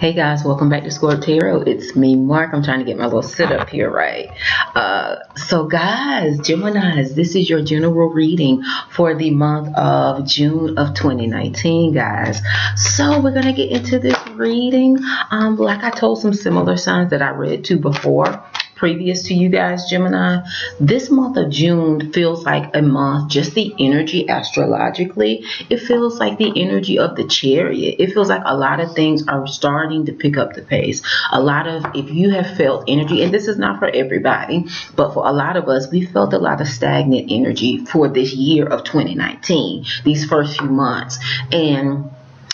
Hey guys, welcome back to Scorp Tarot. It's me, Mark. I'm trying to get my little setup here right. So guys, Geminis, this is your general reading for the month of June of 2019, guys. So we're going to get into this reading. Like I told some similar signs that I read to before, previous to you guys, Gemini, this month of June feels like a month, just the energy astrologically, it feels like the energy of the Chariot. It feels like a lot of things are starting to pick up the pace. A lot of, if you have felt energy, and this is not for everybody, but for a lot of us, we felt a lot of stagnant energy for this year of 2019, these first few months. And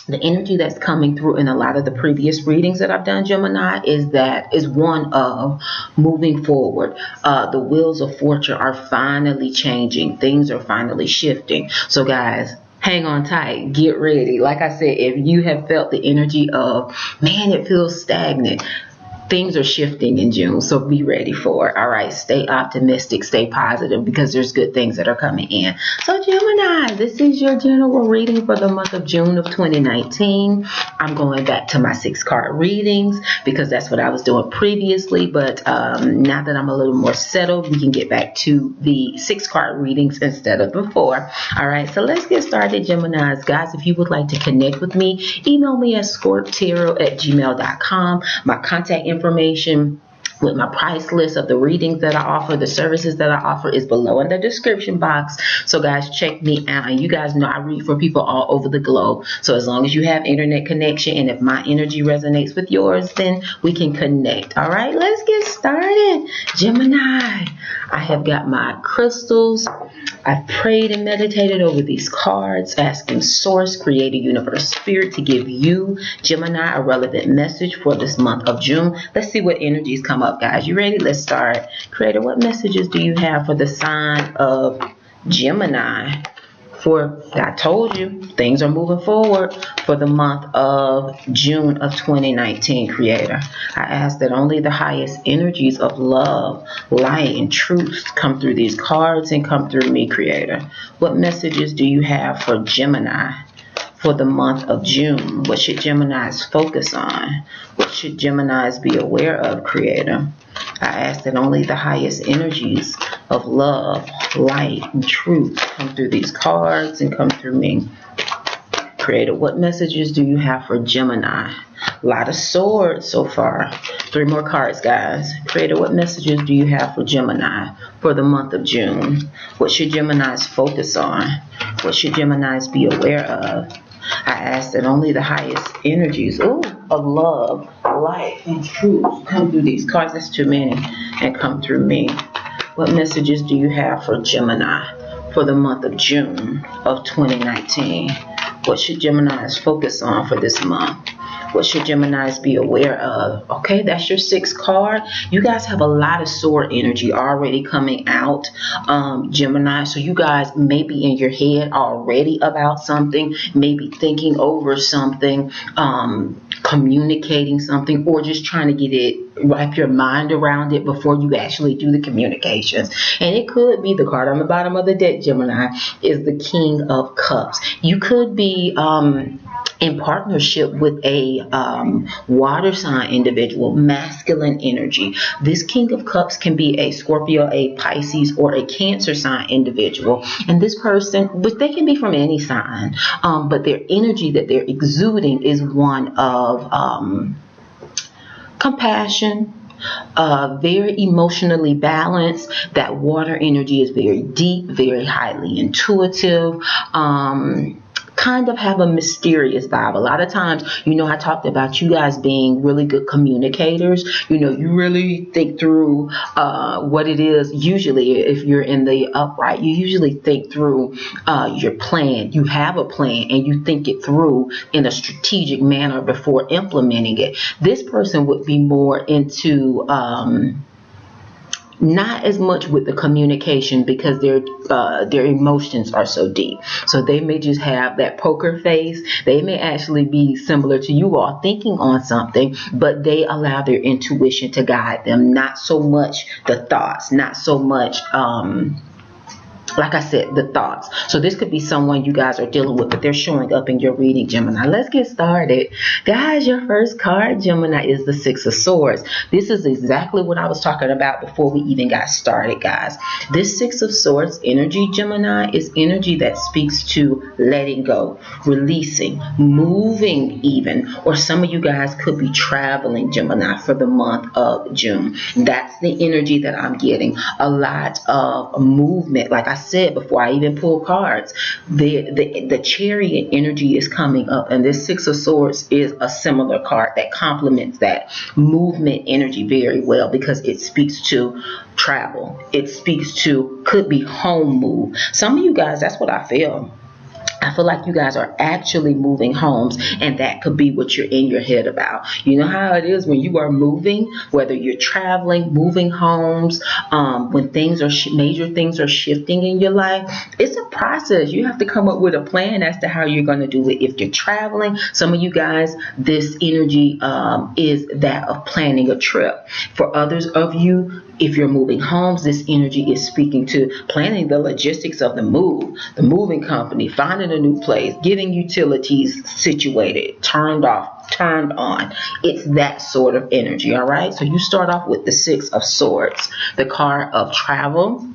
the energy that's coming through in a lot of the previous readings that I've done, Gemini, is one of moving forward. The wheels of fortune are finally changing. Things are finally shifting. So guys, hang on tight. Get ready. Like I said, if you have felt the energy of, man, it feels stagnant, things are shifting in June, so be ready for it. All right, stay optimistic, stay positive, because there's good things that are coming in. So Gemini, this is your general reading for the month of June of 2019. I'm going back to my 6-card readings because that's what I was doing previously, but now that I'm a little more settled, we can get back to the 6-card readings instead of before. All right, so let's get started, Geminis. Guys, if you would like to connect with me, email me at scorptarot@gmail.com. My contact information with my price list of the readings that I offer, the services that I offer, is below in the description box. So guys, check me out. And you guys know I read for people all over the globe. So as long as you have internet connection and if my energy resonates with yours, then we can connect. All right, let's get started. Gemini, I have got my crystals. I've prayed and meditated over these cards, asking Source, Creator, Universe, Spirit to give you, Gemini, a relevant message for this month of June. Let's see what energies come up, guys. You ready? Let's start. Creator, what messages do you have for the sign of Gemini? For, I told you, things are moving forward for the month of June of 2019, Creator. I ask that only the highest energies of love, light, and truth come through these cards and come through me, Creator. What messages do you have for Gemini for the month of June? What should Geminis focus on? What should Geminis be aware of, Creator? I ask that only the highest energies of love, light, and truth come through these cards and come through me. Creator, what messages do you have for Gemini? A lot of swords so far. 3 more cards, guys. Creator, what messages do you have for Gemini for the month of June? What should Geminis focus on? What should Geminis be aware of? I ask that only the highest energies of love, light, and truth come through these cards. That's too many. And come through me. What messages do you have for Gemini for the month of June of 2019? What should Geminis focus on for this month? What should Geminis be aware of? Okay, that's your 6th card. You guys have a lot of sword energy already coming out, Gemini. So you guys may be in your head already about something, maybe thinking over something, communicating something, or just trying to get it, wrap your mind around it before you actually do the communications. And it could be the card on the bottom of the deck, Gemini, is the King of Cups. You could be in partnership with a water sign individual, masculine energy. This King of Cups can be a Scorpio, a Pisces, or a Cancer sign individual. And this person, but they can be from any sign, but their energy that they're exuding is one of compassion, very emotionally balanced. That water energy is very deep, very highly intuitive, kind of have a mysterious vibe. A lot of times, you know, I talked about you guys being really good communicators. You know, you really think through what it is. Usually, if you're in the upright, you usually think through your plan. You have a plan and you think it through in a strategic manner before implementing it. This person would be more into not as much with the communication because their emotions are so deep. So they may just have that poker face. They may actually be similar to you all, thinking on something, but they allow their intuition to guide them. Not so much the thoughts, not so much like I said, the thoughts. So this could be someone you guys are dealing with, but they're showing up in your reading, Gemini. Let's get started. Guys, your first card, Gemini, is the Six of Swords. This is exactly what I was talking about before we even got started, guys. This Six of Swords energy, Gemini, is energy that speaks to letting go, releasing, moving even, or some of you guys could be traveling, Gemini, for the month of June. That's the energy that I'm getting. A lot of movement. Like I said before I even pull cards, the Chariot energy is coming up, and this Six of Swords is a similar card that complements that movement energy very well, because it speaks to travel. It speaks to, could be home move. Some of you guys, that's what I feel. I feel like you guys are actually moving homes, and that could be what you're in your head about. You know how it is when you are moving, whether you're traveling, moving homes, when things are major things are shifting in your life. It's a process. You have to come up with a plan as to how you're going to do it. If you're traveling, some of you guys, this energy is that of planning a trip. For others of you, if you're moving homes, this energy is speaking to planning the logistics of the move, the moving company, finding a new place, getting utilities situated, turned off, turned on. It's that sort of energy, all right? So you start off with the Six of Swords, the card of travel,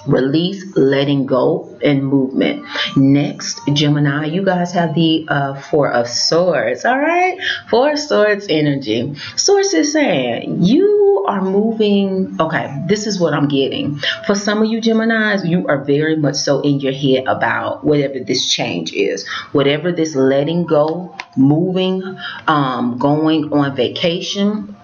release, letting go, and movement. Next, Gemini, you guys have the Four of Swords. All right, Four of Swords energy. Source is saying you are moving. Okay, this is what I'm getting. For some of you Geminis, you are very much so in your head about whatever this change is, whatever this letting go, moving, going on vacation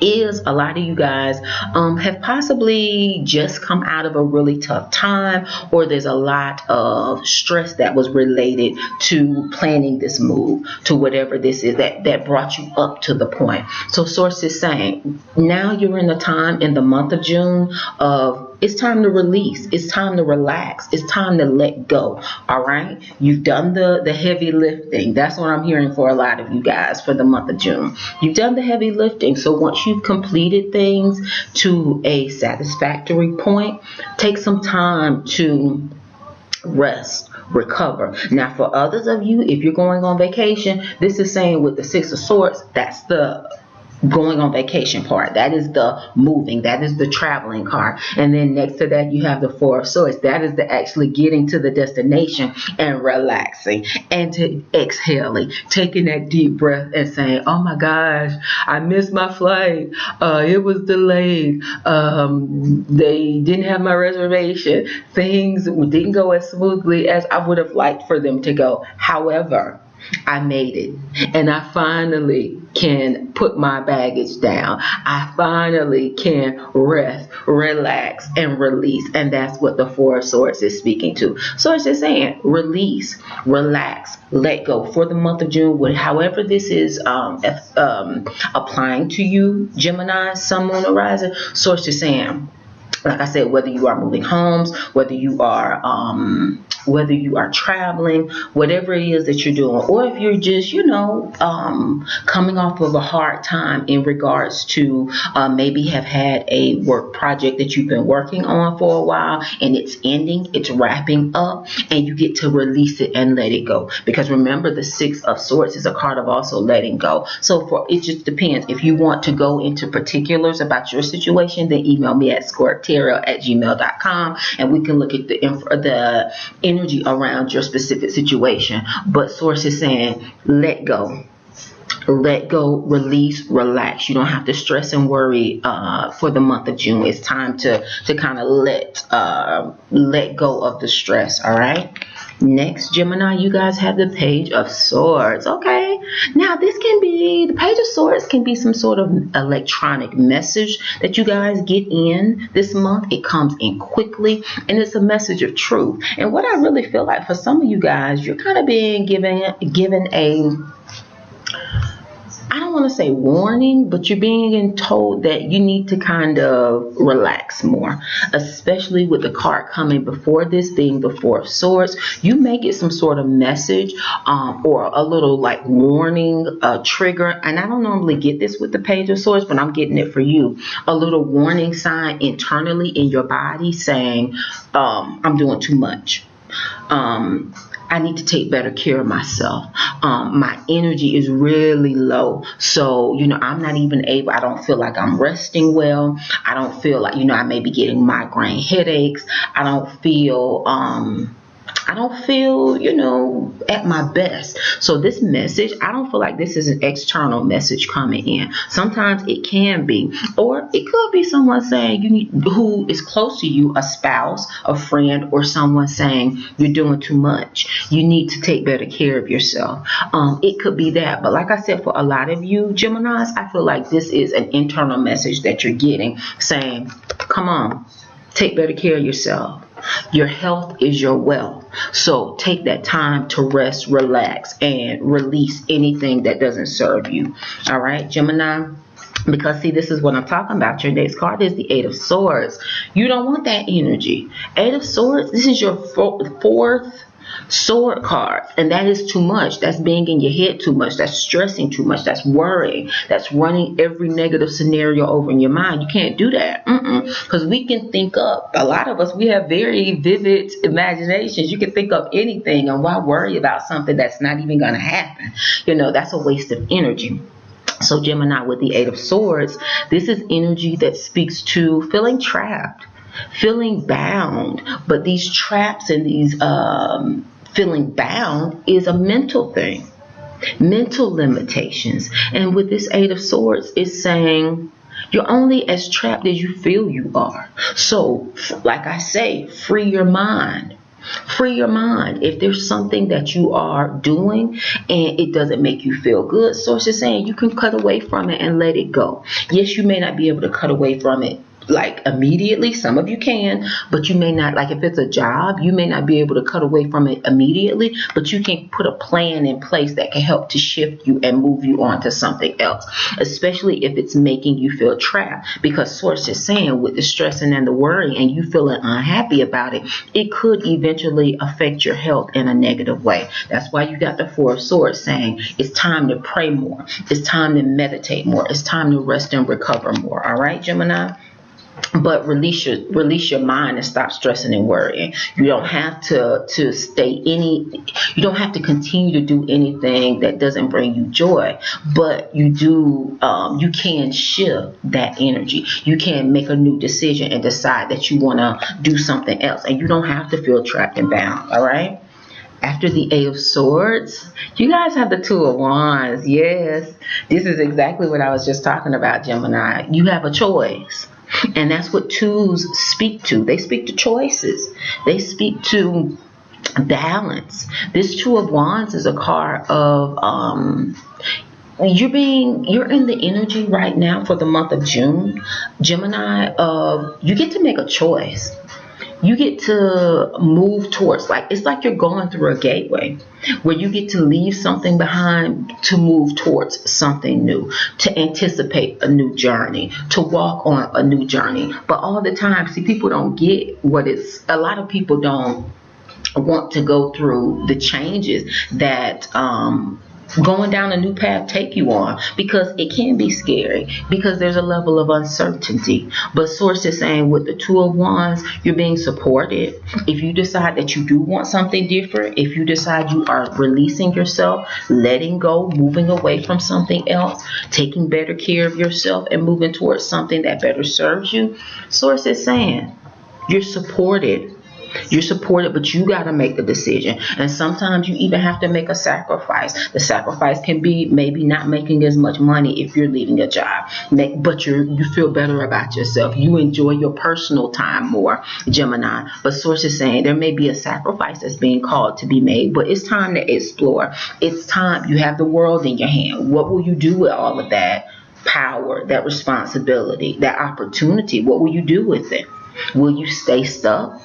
is. A lot of you guys have possibly just come out of a really tough time, or there's a lot of stress that was related to planning this move, to whatever this is that brought you up to the point. So source is saying now you're in a time in the month of June of, it's time to release. It's time to relax. It's time to let go. All right. You've done the heavy lifting. That's what I'm hearing for a lot of you guys for the month of June. You've done the heavy lifting. So once you've completed things to a satisfactory point, take some time to rest, recover. Now, for others of you, if you're going on vacation, this is saying with the Six of Swords, that's the going on vacation part. That is the moving. That is the traveling card. And then next to that, you have the Four of Swords. That is the actually getting to the destination and relaxing and to exhaling, taking that deep breath and saying, oh my gosh, I missed my flight. It was delayed. They didn't have my reservation. Things didn't go as smoothly as I would have liked for them to go. However, I made it, and I finally can put my baggage down. I finally can rest, relax, and release. And that's what the Four of Swords is speaking to. So it's just saying release, relax, let go for the month of June. However this is applying to you, Gemini, Sun, Moon, or Rising. So it's just saying, like I said, whether you are moving homes, whether you are traveling, whatever it is that you're doing, or if you're just, coming off of a hard time in regards to maybe have had a work project that you've been working on for a while and it's ending, it's wrapping up, and you get to release it and let it go. Because remember, the Six of Swords is a card of also letting go. So it just depends. If you want to go into particulars about your situation, then email me at ScorpTarot@gmail.com, and we can look at the energy around your specific situation. But source is saying let go, release, relax. You don't have to stress and worry for the month of June. It's time to kind of let go of the stress. All right. Next, Gemini, you guys have the Page of Swords. Okay, now this can be, the Page of Swords can be some sort of electronic message that you guys get in this month. It comes in quickly, and it's a message of truth. And what I really feel like for some of you guys, you're kind of being given a, I don't want to say warning, but you're being told that you need to kind of relax more, especially with the card coming before this being the Four of Swords. You may get some sort of message or a little like warning trigger. And I don't normally get this with the Page of Swords, but I'm getting it for you. A little warning sign internally in your body saying, I'm doing too much. I need to take better care of myself. My energy is really low. So, I'm not even able, I don't feel like I'm resting well. I don't feel like, I may be getting migraine headaches. I don't feel, at my best. So this message, I don't feel like this is an external message coming in. Sometimes it can be, or it could be someone saying who is close to you, a spouse, a friend, or someone saying you're doing too much. You need to take better care of yourself. It could be that. But like I said, for a lot of you Geminis, I feel like this is an internal message that you're getting saying, come on, take better care of yourself. Your health is your wealth. So take that time to rest, relax, and release anything that doesn't serve you. All right, Gemini? Because see, this is what I'm talking about. Your next card is the Eight of Swords. You don't want that energy. Eight of Swords, this is your fourth sword card, and that is too much. That's being in your head too much. That's stressing too much. That's worrying. That's running every negative scenario over in your mind. You can't do that, because we can think up, a lot of us, we have very vivid imaginations. You can think up anything, and why worry about something that's not even going to happen? That's a waste of energy. So Gemini, with the Eight of Swords, this is energy that speaks to feeling trapped, feeling bound. But these traps and these feeling bound is a mental thing, mental limitations. And with this Eight of Swords, it's saying you're only as trapped as you feel you are. So like I say, free your mind. Free your mind. If there's something that you are doing and it doesn't make you feel good, Source is saying you can cut away from it and let it go. Yes, you may not be able to cut away from it like immediately. Some of you can, but you may not. Like if it's a job, you may not be able to cut away from it immediately, but you can put a plan in place that can help to shift you and move you on to something else, especially if it's making you feel trapped. Because Source is saying with the stressing and the worrying and you feeling unhappy about it, it could eventually affect your health in a negative way. That's why you got the Four of Swords saying it's time to pray more. It's time to meditate more. It's time to rest and recover more. All right, Gemini? But release your mind and stop stressing and worrying. You don't have to you don't have to continue to do anything that doesn't bring you joy, but you can shift that energy. You can make a new decision and decide that you want to do something else, and you don't have to feel trapped and bound. All right? After the Eight of Swords, you guys have the Two of Wands. Yes, this is exactly what I was just talking about, Gemini. You have a choice. And that's what twos speak to. They speak to choices. They speak to balance. This Two of Wands is a card of you're in the energy right now for the month of June, Gemini, of you get to make a choice. You get to move towards, it's like you're going through a gateway where you get to leave something behind to move towards something new, to anticipate a new journey, to walk on a new journey. But all the time, see, people don't get a lot of people don't want to go through the changes that going down a new path take you on, because it can be scary, because there's a level of uncertainty. But Source is saying with the Two of Wands, you're being supported. If you decide that you do want something different, if you decide you are releasing yourself, letting go, moving away from something else, taking better care of yourself and moving towards something that better serves you, Source is saying you're supported. You're supported, but you got to make the decision. And sometimes you even have to make a sacrifice. The sacrifice can be maybe not making as much money if you're leaving a job, but you feel better about yourself. You enjoy your personal time more, Gemini. But Source is saying there may be a sacrifice that's being called to be made, but it's time to explore. It's time. You have the world in your hand. What will you do with all of that power, that responsibility, that opportunity? What will you do with it? Will you stay stuck?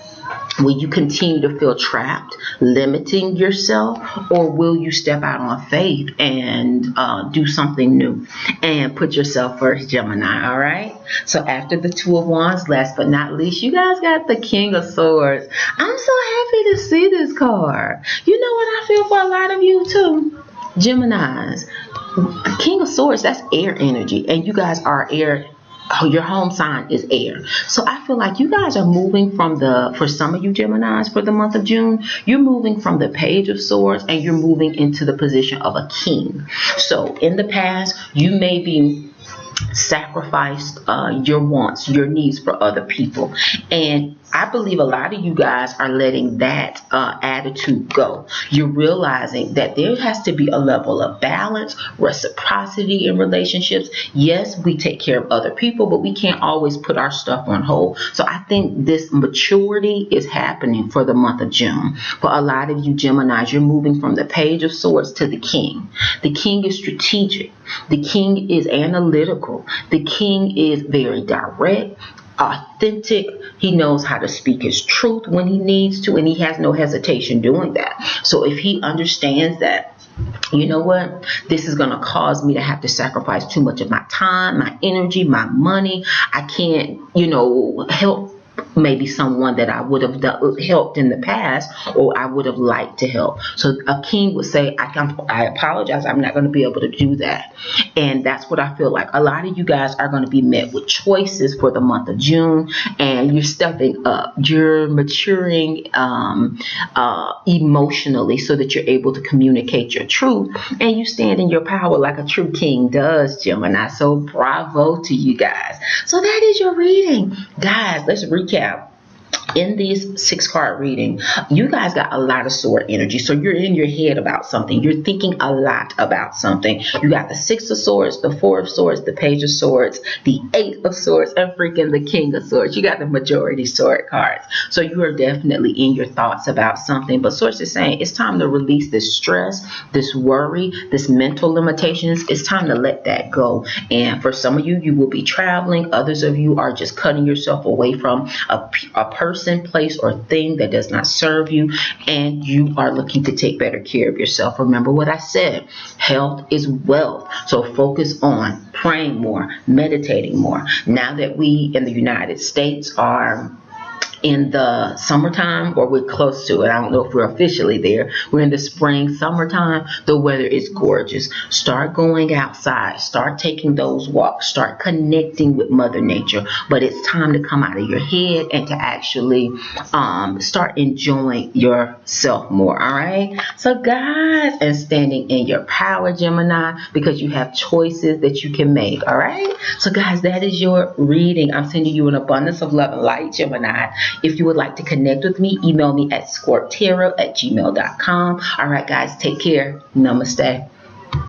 Will you continue to feel trapped, limiting yourself, or will you step out on faith and do something new and put yourself first, Gemini? All right. So after the Two of Wands, last but not least, you guys got the King of Swords. I'm so happy to see this card. You know what I feel for a lot of you too, Geminis. The King of Swords, that's air energy, and you guys are air. Oh, your home sign is air. So I feel like you guys are moving from for some of you Geminis for the month of June, you're moving from the Page of Swords and you're moving into the position of a king. So in the past, you may be sacrificed your wants, your needs for other people. And I believe a lot of you guys are letting that attitude go. You're realizing that there has to be a level of balance, reciprocity in relationships. Yes, we take care of other people, but we can't always put our stuff on hold. So I think this maturity is happening for the month of June. For a lot of you Geminis, you're moving from the Page of Swords to the King. The King is strategic. The King is analytical. The King is very direct, authentic. He knows how to speak his truth when he needs to, and he has no hesitation doing that. So if he understands that, you know what, this is going to cause me to have to sacrifice too much of my time, my energy, my money. I can't, help maybe someone that I would have helped in the past, or I would have liked to help. So a king would say, I apologize, I'm not going to be able to do that. And that's what I feel like. A lot of you guys are going to be met with choices for the month of June, and you're stepping up. You're maturing emotionally so that you're able to communicate your truth, and you stand in your power like a true king does, Gemini. So bravo to you guys. So that is your reading. Guys, let's recap. In this 6-card reading, you guys got a lot of sword energy. So you're in your head about something. You're thinking a lot about something. You got the 6 of Swords, the 4 of Swords, the Page of Swords, the 8 of Swords, and freaking the King of Swords. You got the majority sword cards. So you are definitely in your thoughts about something. But Swords is saying it's time to release this stress, this worry, this mental limitations. It's time to let that go. And for some of you, you will be traveling. Others of you are just cutting yourself away from a person, place, or thing that does not serve you, and you are looking to take better care of yourself. Remember what I said, health is wealth. So focus on praying more, meditating more. Now that we in the United States are in the summertime, or we're close to it, I don't know if we're officially there, we're in the spring, summertime, the weather is gorgeous. Start going outside, start taking those walks, start connecting with Mother Nature. But it's time to come out of your head and to actually start enjoying yourself more. All right, so guys, and standing in your power, Gemini, because you have choices that you can make. All right, so guys, that is your reading. I'm sending you an abundance of love and light, Gemini. If you would like to connect with me, email me at ScorpTarot@gmail.com. All right, guys, take care. Namaste.